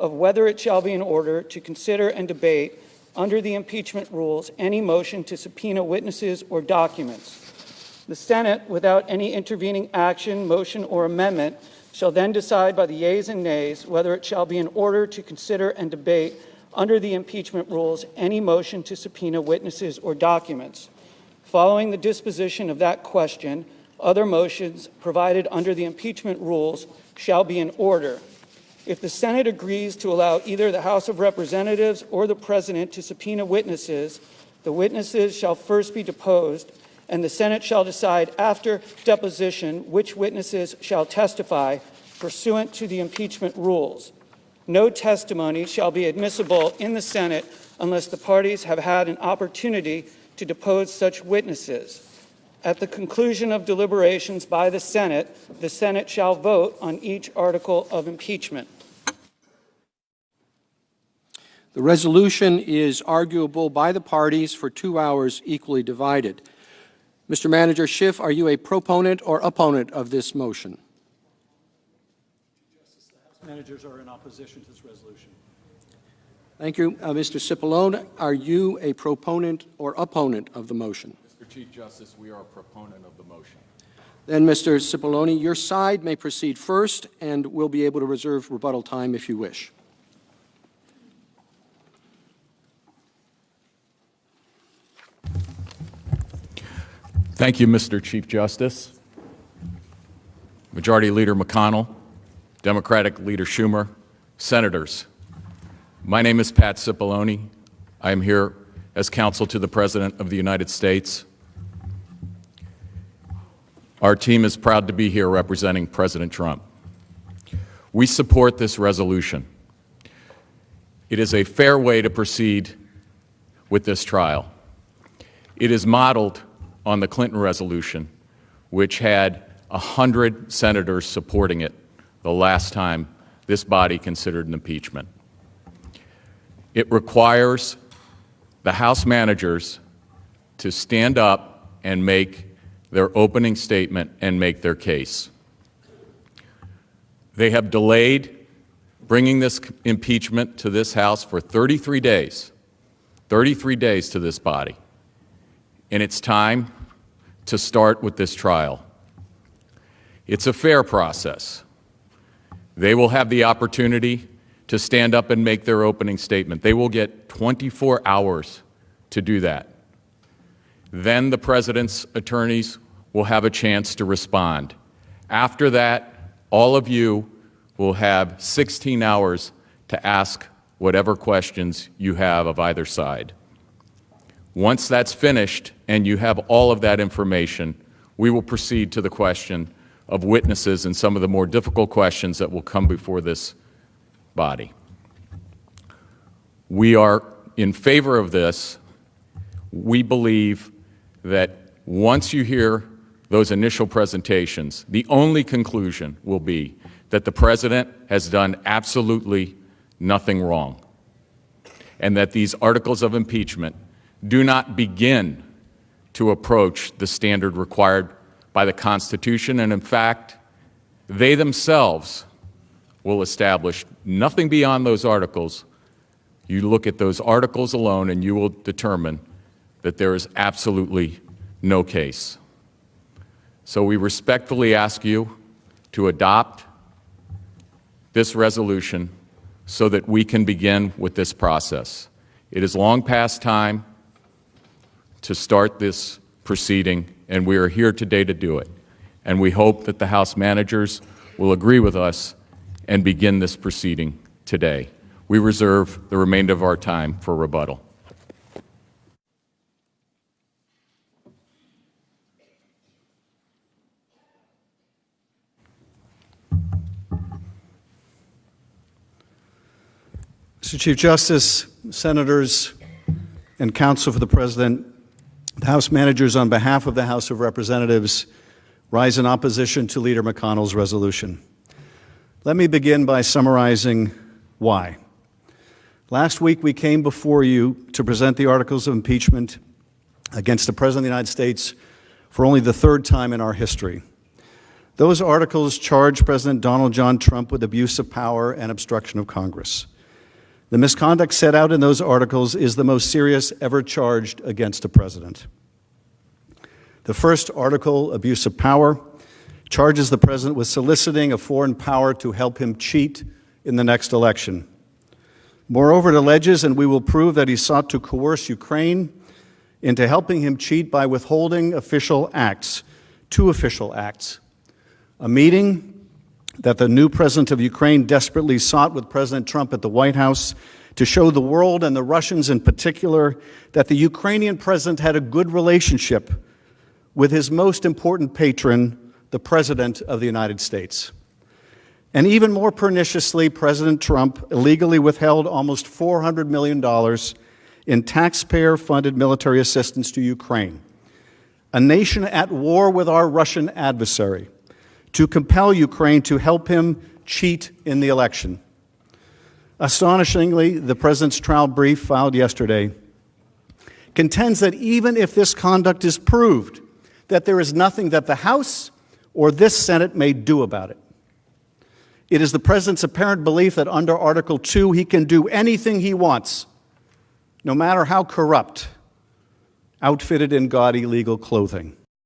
of whether it shall be in order to consider and debate under the impeachment rules any motion to subpoena witnesses or documents. The Senate, without any intervening action, motion, or amendment, shall then decide by the yeas and nays whether it shall be in order to consider and debate under the impeachment rules any motion to subpoena witnesses or documents. Following the disposition of that question, other motions provided under the impeachment rules shall be in order. If the Senate agrees to allow either the House of Representatives or the President to subpoena witnesses, the witnesses shall first be deposed, and the Senate shall decide after deposition which witnesses shall testify pursuant to the impeachment rules. No testimony shall be admissible in the Senate unless the parties have had an opportunity to depose such witnesses. At the conclusion of deliberations by the Senate shall vote on each article of impeachment. The resolution is arguable by the parties for 2 hours equally divided. Mr. Manager Schiff, are you a proponent or opponent of this motion? Justice, the House managers are in opposition to this resolution. Thank you. Mr. Cipollone, are you a proponent or opponent of the motion? Mr. Chief Justice, we are a proponent of the motion. Then, Mr. Cipollone, your side may proceed first, and we'll be able to reserve rebuttal time if you wish. Thank you, Mr. Chief Justice. Majority Leader McConnell, Democratic Leader Schumer, Senators. My name is Pat Cipollone. I am here as counsel to the President of the United States. Our team is proud to be here representing President Trump. We support this resolution. It is a fair way to proceed with this trial. It is modeled on the Clinton resolution, which had 100 senators supporting it the last time this body considered an impeachment. It requires the House managers to stand up and make their opening statement and make their case. They have delayed bringing this impeachment to this House for 33 days to this body. And it's time to start with this trial. It's a fair process. They will have the opportunity to stand up and make their opening statement. They will get 24 hours to do that. Then the President's attorneys will have a chance to respond. After that, all of you will have 16 hours to ask whatever questions you have of either side. Once that's finished and you have all of that information, we will proceed to the question of witnesses and some of the more difficult questions that will come before this body. We are in favor of this. We believe that once you hear those initial presentations, the only conclusion will be that the President has done absolutely nothing wrong, and that these articles of impeachment do not begin to approach the standard required by the Constitution, and in fact, they themselves will establish nothing beyond those articles. You look at those articles alone and you will determine that there is absolutely no case. So we respectfully ask you to adopt this resolution so that we can begin with this process. It is long past time to start this proceeding, and we are here today to do it. And we hope that the House managers will agree with us and begin this proceeding today. We reserve the remainder of our time for rebuttal. Mr. Chief Justice, Senators, and Counsel for the President, the House managers, on behalf of the House of Representatives, rise in opposition to Leader McConnell's resolution. Let me begin by summarizing why. Last week, we came before you to present the articles of impeachment against the President of the United States for only the third time in our history. Those articles charge President Donald John Trump with abuse of power and obstruction of Congress. The misconduct set out in those articles is the most serious ever charged against a president. The first article, abuse of power, charges the president with soliciting a foreign power to help him cheat in the next election. Moreover, it alleges, and we will prove, that he sought to coerce Ukraine into helping him cheat by withholding official acts, two official acts: a meeting that the new president of Ukraine desperately sought with President Trump at the White House to show the world, and the Russians in particular, that the Ukrainian president had a good relationship with his most important patron, the President of the United States. And even more perniciously, President Trump illegally withheld almost $400 million in taxpayer-funded military assistance to Ukraine, a nation at war with our Russian adversary, to compel Ukraine to help him cheat in the election. Astonishingly, the president's trial brief filed yesterday contends that even if this conduct is proved, that there is nothing that the House or this Senate may do about it. It is the president's apparent belief that under Article 2 he can do anything he wants, no matter how corrupt, outfitted in gaudy legal clothing.